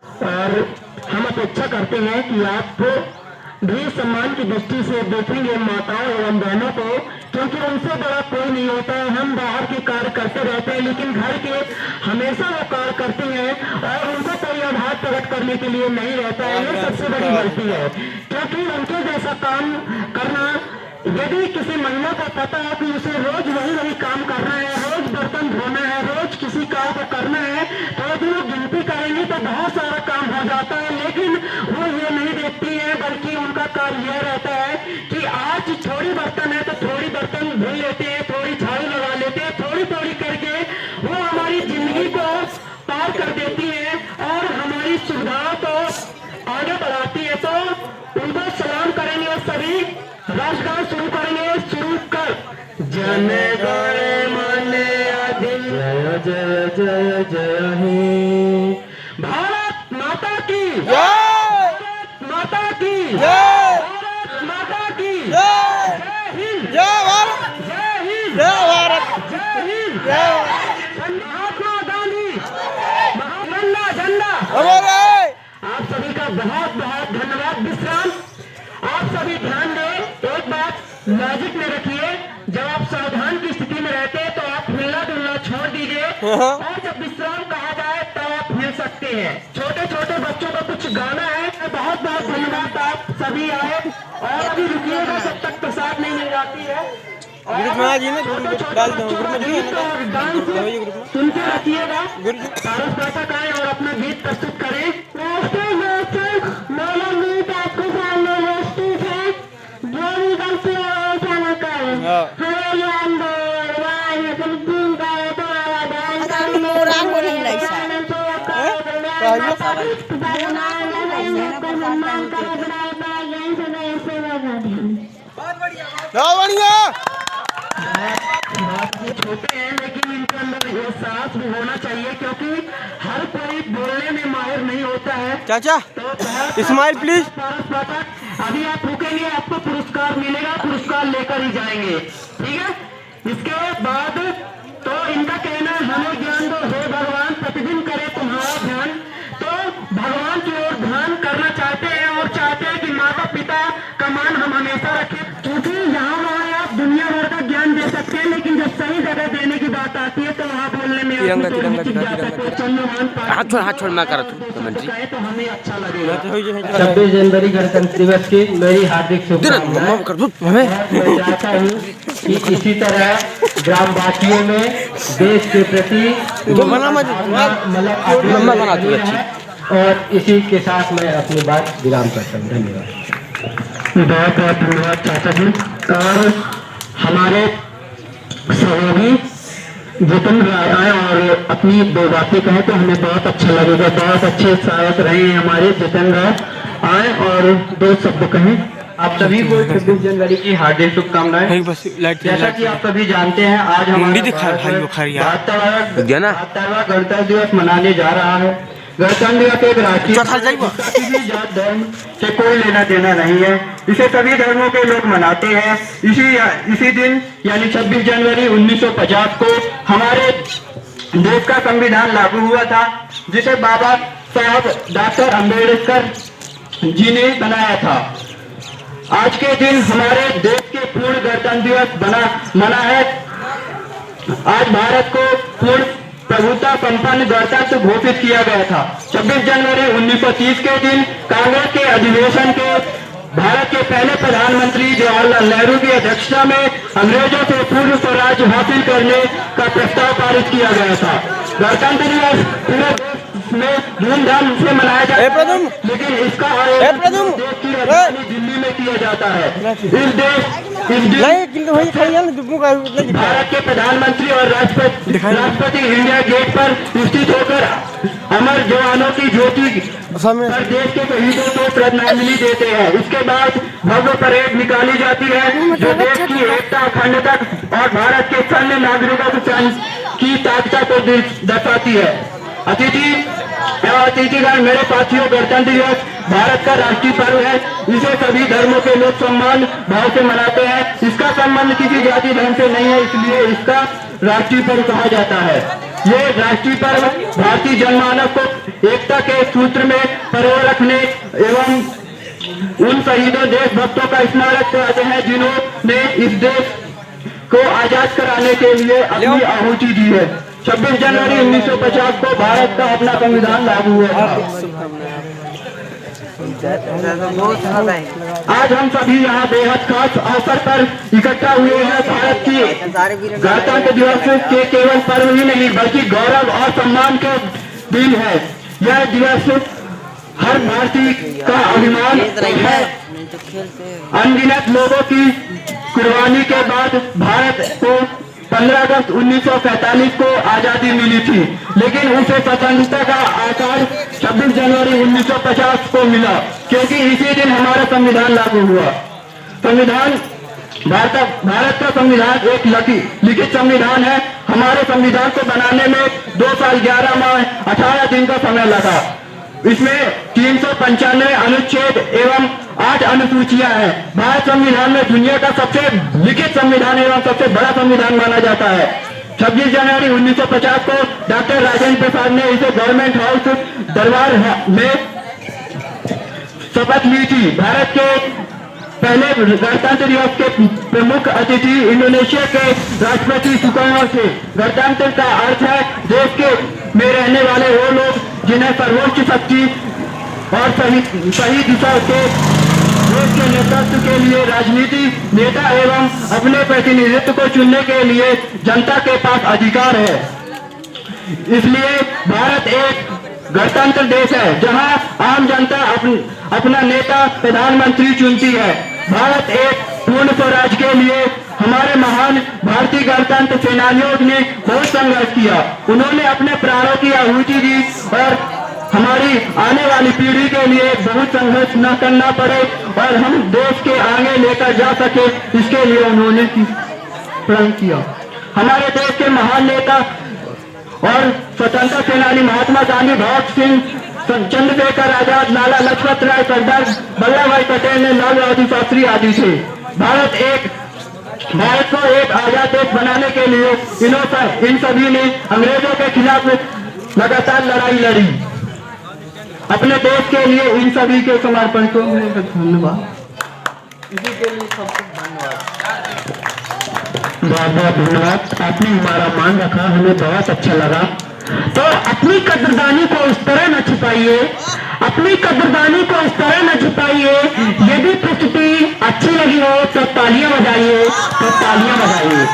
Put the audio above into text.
और हम अपेक्षा करते हैं कि आप भी सम्मान की दृष्टि से देखेंगे माताओं एवं बहनों को, क्योंकि उनसे बड़ा कोई नहीं होता है। हम बाहर के कार्य करते रहते हैं, लेकिन घर के हमेशा वो कार्य करते हैं और उनको कोई आभार प्रकट करने के लिए नहीं रहता है। ये सबसे बड़ी गलती है, क्योंकि उनके जैसा काम करना, यदि किसी महिला को पता है कि उसे रोज वही काम करना है, रोज बर्तन धोना है, रोज किसी काम को करना है, तो यदि वो गिनती करेंगी तो बहुत सारा काम हो जाता है। लेकिन वो ये नहीं देखती है, बल्कि उनका कार्य यह रहता है कि आज थोड़ी बर्तन है तो थोड़ी बर्तन धुल लेते हैं, थोड़ी झाड़ू लगा लेते हैं, थोड़ी थोड़ी करके वो हमारी जिंदगी को पार कर देती है और हमारी सुविधाओं को आगे बढ़ाती है। तो उनको सलाम करेंगे और सभी राष्ट्रगान शुरू करेंगे। शुरू कर जन गण मन अधि जय जय जय जय हे भारत माता की जय, भारत माता की जय, भारत माता की जय, जय हिंद, जय भारत, जय हिंद, जय भारत, जय हिंद, जय महात्मा गांधी, महात्मा झंडा हमारा। आप सभी का बहुत बहुत धन्यवाद। विश्राम आप सभी ध्यान दें, एक बात लॉजिक में रखिए, जब आप सावधान की स्थिति में रहते हैं तो आप हिलना डुलना छोड़ दीजिए और जब विश्राम कहा जाए तब आप हिल सकते हैं। छोटे छोटे बच्चों को कुछ गाना है। बहुत बहुत धन्यवाद, आप सभी आए और अभी रुकिएगा जब तक प्रसाद नहीं मिल जाती है। सुनते रखिएगा, पारस पाठक आए और अपना गीत प्रस्तुत करें। आपके सामने प्रस्तुत है, जो भी गलती है ऐसा न करें। छोटे हैं लेकिन इनके अंदर ये साहस भी होना चाहिए, क्योंकि हर कोई बोलने में माहिर नहीं होता है। चाचा तो स्माइल प्लीज। अभी आप रुकेंगे, आपको पुरस्कार मिलेगा, पुरस्कार लेकर ही जाएंगे, ठीक है। इसके बाद तो इनका कहना है हमें ज्ञान दो हे भगवान, प्रतिदिन करे तुम्हारा ध्यान। तो भगवान की ओर ध्यान करना चाहते हैं और चाहते हैं कि माता पिता का मान हम हमेशा रखें, क्योंकि यहाँ वहाँ आप दुनिया भर का ज्ञान दे सकते हैं, लेकिन जब सही जगह देने की बात आती है तो वहाँ बोलने में हाथ छोड़ मैं कर तो हमें अच्छा लगेगा। 26 जनवरी गणतंत्र दिवस की मेरी हार्दिक शुभकामनाएं। मैं चाहता हूँ कि इसी तरह ग्रामवासियों में देश के प्रति और इसी के साथ मैं अपनी बात विराम करता हूँ। धन्यवाद। बहुत बहुत धन्यवाद चाचा जी। और हमारे सहयोगी जितेंद्र आए और अपनी दो बातें कहें तो हमें बहुत अच्छा लगेगा। बहुत अच्छे सहायक रहे हैं हमारे जितेंद्र आए और दो शब्द कहें। आप सभी को 26 जनवरी की हार्दिक शुभकामनाएं। जैसा कि आप सभी जानते हैं आज हमारा 72वां गणतंत्र दिवस मनाने जा रहा है। गणतंत्र दिवस एक राष्ट्रीय किसी भी जात धर्म से कोई लेना देना नहीं है, इसे सभी धर्मों के लोग मनाते हैं। इसी दिन यानी 26 जनवरी 1950 को हमारे देश का संविधान लागू हुआ था, जिसे बाबा साहब डॉक्टर अम्बेडकर जी ने बनाया था। आज के दिन हमारे देश के पूर्ण गणतंत्र दिवस मना है। आज भारत को पूर्ण प्रभुता संपन्न गणतंत्र घोषित किया गया था। 26 जनवरी 1930 के दिन कांग्रेस के अधिवेशन के भारत के पहले प्रधानमंत्री जवाहरलाल नेहरू की अध्यक्षता में अंग्रेजों से पूर्ण स्वराज हासिल करने का प्रस्ताव पारित किया गया था। गणतंत्र दिवस पूरे देश में धूमधाम से मनाया जाता है, लेकिन इसका आयोजन देश की राजधानी दिल्ली में किया जाता है। इस भारत के प्रधानमंत्री और राष्ट्रपति इंडिया गेट पर स्थित होकर अमर जवानों की ज्योति पर देश के शहीदों को श्रद्धांजलि देते हैं। उसके बाद भव्य परेड निकाली जाती है, जो देश की एकता, अखंडता और भारत के सैन्य नागरिकों की ताकत को दर्शाती है। अतिथिगण, मेरे साथियों, गणतंत्र दिवस भारत का राष्ट्रीय पर्व है। इसे सभी धर्मों के लोग सम्मान भाव से मनाते हैं। इसका संबंध किसी जाति धर्म से नहीं है, इसलिए इसका राष्ट्रीय पर्व कहा जाता है। ये राष्ट्रीय पर्व भारतीय जनमानस को एकता के सूत्र में परोए रखने एवं उन शहीदों देशभक्तों का स्मारक कराते हैं जिन्होंने इस देश को आजाद कराने के लिए अपनी आहुति दी है। 26 जनवरी 1950 को भारत का अपना संविधान लागू हुआ था। आज हम सभी यहाँ बेहद खास अवसर पर इकट्ठा हुए हैं। भारत की गणतंत्र दिवस के केवल पर्व ही नहीं बल्कि गौरव और सम्मान के दिन है। यह दिवस हर भारतीय का अभिमान है। अनगिनत लोगों की कुर्बानी के बाद भारत को 15 अगस्त 1947 को आजादी मिली थी, लेकिन उसे स्वतंत्रता का आकार 26 जनवरी 1950 को मिला, क्योंकि इसी दिन हमारा संविधान लागू हुआ। संविधान भारत का संविधान एक लिखित संविधान है। हमारे संविधान को बनाने में 2 साल 11 माह 18 दिन का समय लगा। इसमें 395 अनुच्छेद एवं 8 अनुसूचियां हैं। भारत संविधान में दुनिया का सबसे लिखित संविधान एवं सबसे बड़ा संविधान माना जाता है। 26 जनवरी 1950 को डॉक्टर राजेंद्र प्रसाद ने इसे गवर्नमेंट हाउस दरबार में शपथ ली थी। भारत के पहले गणतंत्र दिवस के प्रमुख अतिथि इंडोनेशिया के राष्ट्रपति सुकर्णो थे। गणतंत्र का अर्थ है देश के में रहने वाले वो लोग जिन्हें सर्वोच्च शक्ति और सही दिशा के देश के नेतृत्व के लिए राजनीति नेता एवं अपने प्रतिनिधित्व को चुनने के लिए जनता के पास अधिकार है। इसलिए भारत एक गणतंत्र देश है जहां आम जनता अपना नेता प्रधानमंत्री चुनती है। भारत एक पूर्ण स्वराज के लिए हमारे महान भारतीय गणतंत्र सेनानियों ने बहुत संघर्ष किया। उन्होंने अपने प्राणों की आहुति दी और हमारी आने वाली पीढ़ी के लिए बहुत संघर्ष न करना पड़े और हम देश के आगे लेकर जा सके, इसके लिए उन्होंने प्रण किया। हमारे देश के महान नेता और स्वतंत्रता सेनानी महात्मा गांधी, भगत सिंह, चंद्रशेखर आजाद, लाला लजपत राय, सरदार वल्लभ भाई पटेल ने लाल बहादुर शास्त्री आदि थे। भारत को एक आजाद देश बनाने के लिए इन सभी ने अंग्रेजों के खिलाफ लगातार लड़ाई लड़ी। अपने देश के लिए इन सभी के समर्पण को धन्यवाद। इसी के लिए सबको धन्यवाद। बहुत बहुत धन्यवाद। आपने हमारा मान रखा, हमें बहुत अच्छा लगा। तो अपनी कदरदानी को इस तरह न छिपाइए, अपनी कदरदानी को इस तरह न छिपाइए। यदि प्रस्तुति अच्छी लगी हो तो तालियां बजाइए, तो तालियां बजाइए।